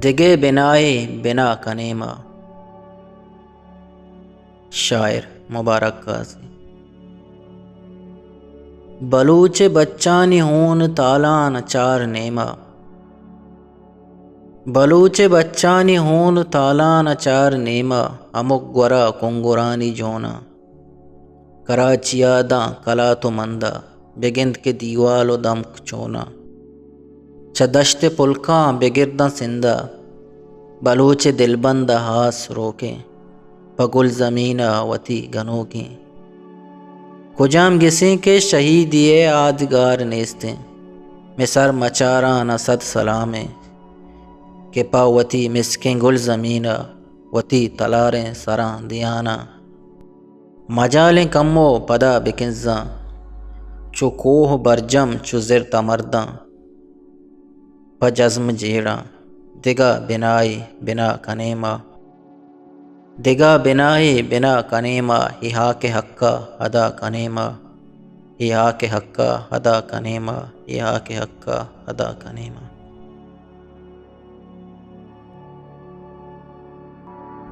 दिगे बिनाए बिना कनेमा। शायर मुबारक काजी। बलूच बच्चानी होन तालान चार नेमा। बलूच बच्चानी होन तालान चार नेमा। अमुक ग्वरा कुंगुरानी जोना। कराचियादा कला तो मंदा। बेगिंद के दीवालो दम चोना। चदश्त पुलका बेगिरदा सिंदा। बलूच दिलबंद हास रोके। पगुल ज़मीना वती गनों की। कुजाम गिसें के शहीदिये आदगार नेस्तें। मिसर मचारा न सद सलामें। के पावती मिसकें गुल ज़मीना। वती तलारें सरां दियाना। मजालें कम्मो पदा बिकिज़्ज़ा। चो कोह बरजम चो ज़िर तमर्दा। बजज़्म जेड़ा दिगा बिनाई बिना कनेमा। दिगा बिनाई बिना कनेमा। हिहा के हक्का अदा कनेमा। हिहा के हक्का अदा कनेमा। हिहा के हक्का अदा कनेमा।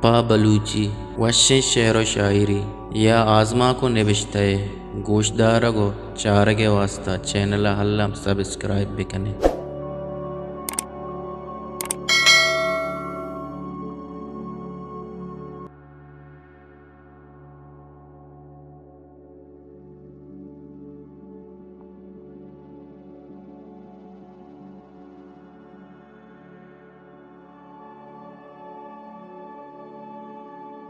पा बलूची वश्य शेर व शायरी या आज़मा को निविश्ते गोशदार गो चारगे वास्ता चैनल हल्लम सब्सक्राइब भी कने।